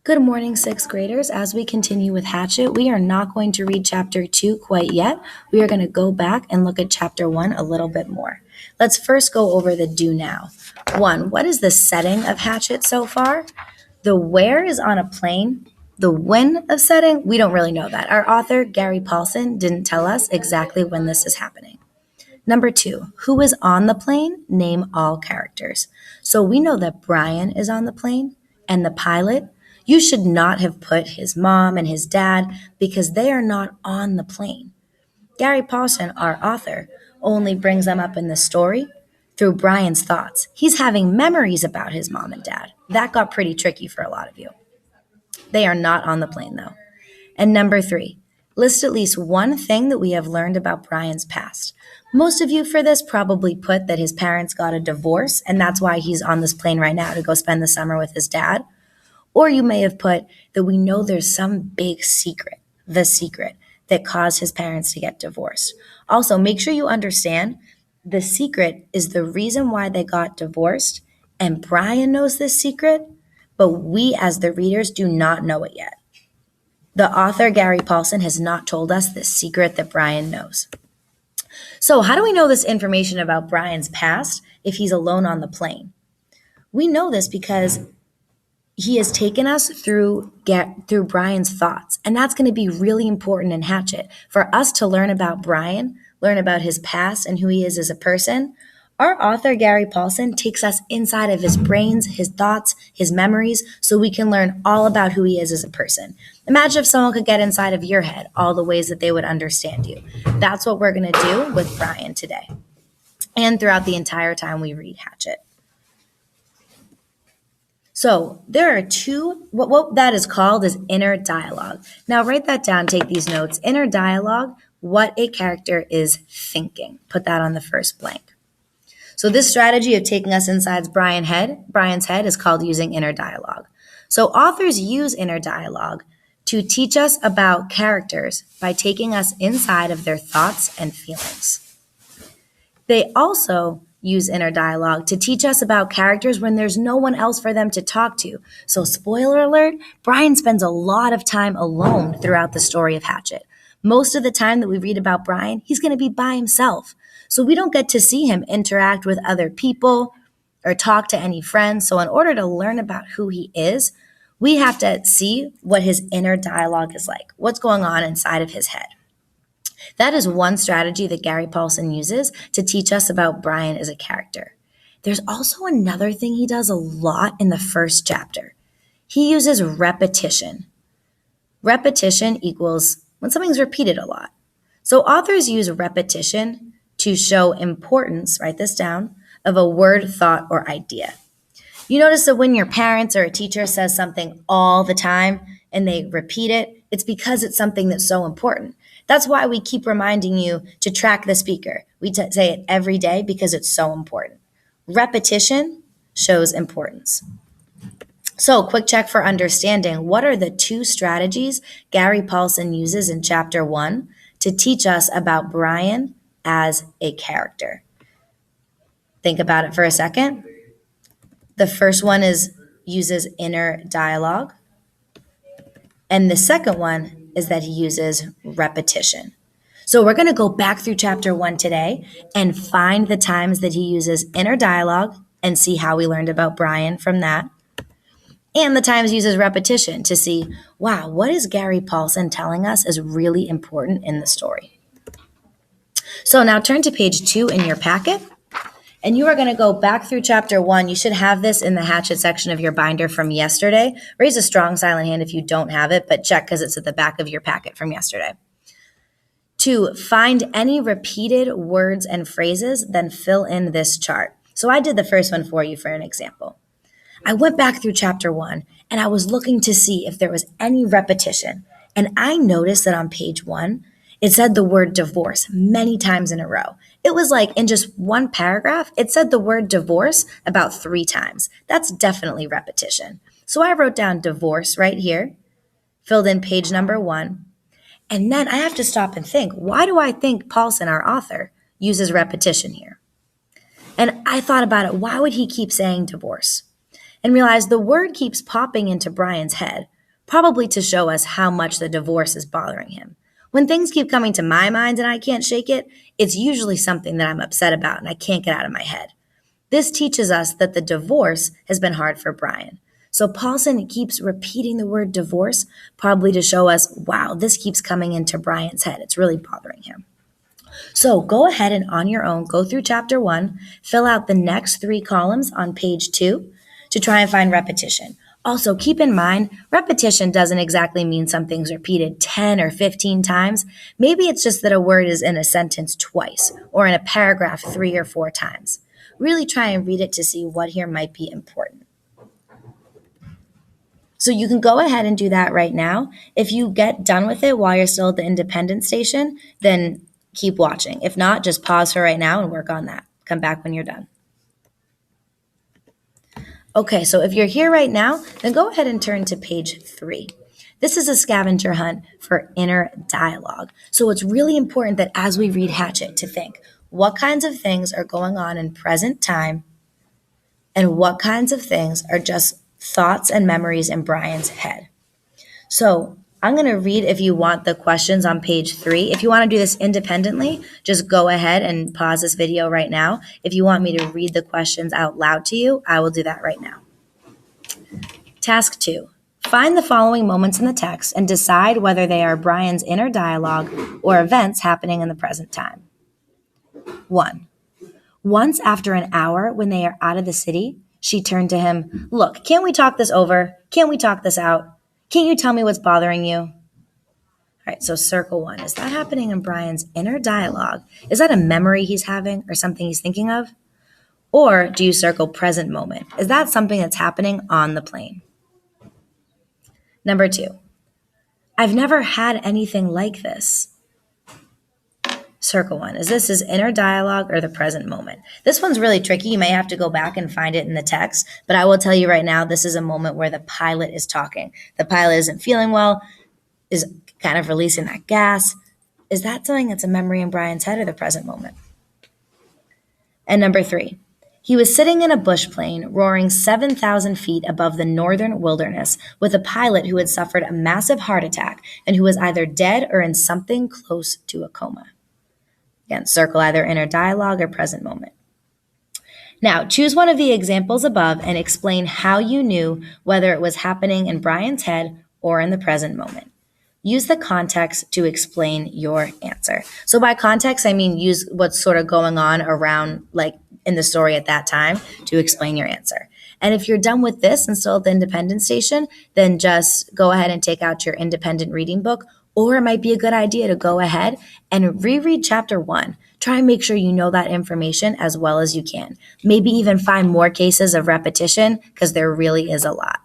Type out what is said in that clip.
Good morning, sixth graders. As we continue with Hatchet, we are not going to read chapter 2 quite yet. We are going to go back and look at chapter 1 a little bit more. Let's first go over the do now. 1. What is the setting of Hatchet so far? The where is on a plane. The when of setting, we don't really know that. Our author, Gary Paulson, didn't tell us exactly when this is happening. Number 2, who is on the plane? Name all characters. So we know that Brian is on the plane and the pilot. You should not have put his mom and his dad because they are not on the plane. Gary Paulson, our author, only brings them up in the story through Brian's thoughts. He's having memories about his mom and dad. That got pretty tricky for a lot of you. They are not on the plane though. And number 3, list at least one thing that we have learned about Brian's past. Most of you for this probably put that his parents got a divorce and that's why he's on this plane right now to go spend the summer with his dad. Or you may have put that we know there's some big secret, the secret, that caused his parents to get divorced. Also, make sure you understand the secret is the reason why they got divorced, and Brian knows this secret, but we as the readers do not know it yet. The author, Gary Paulson, has not told us the secret that Brian knows. So how do we know this information about Brian's past if he's alone on the plane? We know this because he has taken us through Brian's thoughts, and that's going to be really important in Hatchet. For us to learn about Brian, learn about his past and who he is as a person, our author, Gary Paulson, takes us inside of his brains, his thoughts, his memories, so we can learn all about who he is as a person. Imagine if someone could get inside of your head, all the ways that they would understand you. That's what we're going to do with Brian today and throughout the entire time we read Hatchet. So there are two, what that is called is inner dialogue. Now write that down, take these notes. Inner dialogue, what a character is thinking. Put that on the first blank. So this strategy of taking us inside Brian's head is called using inner dialogue. So authors use inner dialogue to teach us about characters by taking us inside of their thoughts and feelings. They also use inner dialogue to teach us about characters when there's no one else for them to talk to. So spoiler alert, Brian spends a lot of time alone throughout the story of Hatchet. Most of the time that we read about Brian, he's going to be by himself. So we don't get to see him interact with other people or talk to any friends. So in order to learn about who he is, we have to see what his inner dialogue is like, what's going on inside of his head. That is one strategy that Gary Paulson uses to teach us about Brian as a character. There's also another thing he does a lot in the first chapter. He uses repetition. Repetition equals when something's repeated a lot. So authors use repetition to show importance, write this down, of a word, thought, or idea. You notice that when your parents or a teacher says something all the time and they repeat it, it's because it's something that's so important. That's why we keep reminding you to track the speaker. We say it every day because it's so important. Repetition shows importance. So, quick check for understanding. What are the two strategies Gary Paulson uses in chapter 1 to teach us about Brian as a character? Think about it for a second. The first one uses inner dialogue. And the second one is that he uses repetition. So we're going to go back through chapter 1 today and find the times that he uses inner dialogue and see how we learned about Brian from that. And the times he uses repetition to see, wow, what is Gary Paulson telling us is really important in the story? So now turn to page 2 in your packet. And you are going to go back through chapter 1. You should have this in the Hatchet section of your binder from yesterday. Raise a strong silent hand if you don't have it, but check because it's at the back of your packet from yesterday. 2, find any repeated words and phrases, then fill in this chart. So I did the first one for you for an example. I went back through chapter 1 and I was looking to see if there was any repetition. And I noticed that on page 1, it said the word divorce many times in a row. It was like in just one paragraph, it said the word divorce about 3 times. That's definitely repetition. So I wrote down divorce right here, filled in page number 1. And then I have to stop and think, why do I think Paulson, our author, uses repetition here? And I thought about it. Why would he keep saying divorce? And realized the word keeps popping into Brian's head. probably to show us how much the divorce is bothering him. When things keep coming to my mind and I can't shake it, it's usually something that I'm upset about and I can't get out of my head. This teaches us that the divorce has been hard for Brian. So Paulson keeps repeating the word divorce, probably to show us, wow, this keeps coming into Brian's head. It's really bothering him. So go ahead and on your own, go through chapter 1, fill out the next 3 columns on page 2 to try and find repetition. Also, keep in mind, repetition doesn't exactly mean something's repeated 10 or 15 times. Maybe it's just that a word is in a sentence twice or in a paragraph 3 or 4 times. Really try and read it to see what here might be important. So you can go ahead and do that right now. If you get done with it while you're still at the Independence station, then keep watching. If not, just pause for right now and work on that. Come back when you're done. Okay, so if you're here right now, then go ahead and turn to page 3. This is a scavenger hunt for inner dialogue. So it's really important that as we read Hatchet to think, what kinds of things are going on in present time and what kinds of things are just thoughts and memories in Brian's head. So I'm going to read if you want the questions on page 3. If you want to do this independently, just go ahead and pause this video right now. If you want me to read the questions out loud to you, I will do that right now. Task 2. Find the following moments in the text and decide whether they are Brian's inner dialogue or events happening in the present time. 1. Once after an hour when they are out of the city, she turned to him. Look, can't we talk this over? Can't we talk this out? Can't you tell me what's bothering you? All right, so circle 1. Is that happening in Brian's inner dialogue? Is that a memory he's having or something he's thinking of? Or do you circle present moment? Is that something that's happening on the plane? Number 2. I've never had anything like this. Circle 1. Is this his inner dialogue or the present moment? This one's really tricky. You may have to go back and find it in the text, but I will tell you right now, this is a moment where the pilot is talking. The pilot isn't feeling well, is kind of releasing that gas. Is that something that's a memory in Brian's head or the present moment? And number 3. He was sitting in a bush plane roaring 7,000 feet above the northern wilderness with a pilot who had suffered a massive heart attack and who was either dead or in something close to a coma. Again, circle either inner dialogue or present moment. Now, choose one of the examples above and explain how you knew whether it was happening in Brian's head or in the present moment. Use the context to explain your answer. So by context, I mean use what's sort of going on around, like in the story at that time, to explain your answer. And if you're done with this and still at the Independence station, then just go ahead and take out your independent reading book. Or it might be a good idea to go ahead and reread chapter 1. Try and make sure you know that information as well as you can. Maybe even find more cases of repetition because there really is a lot.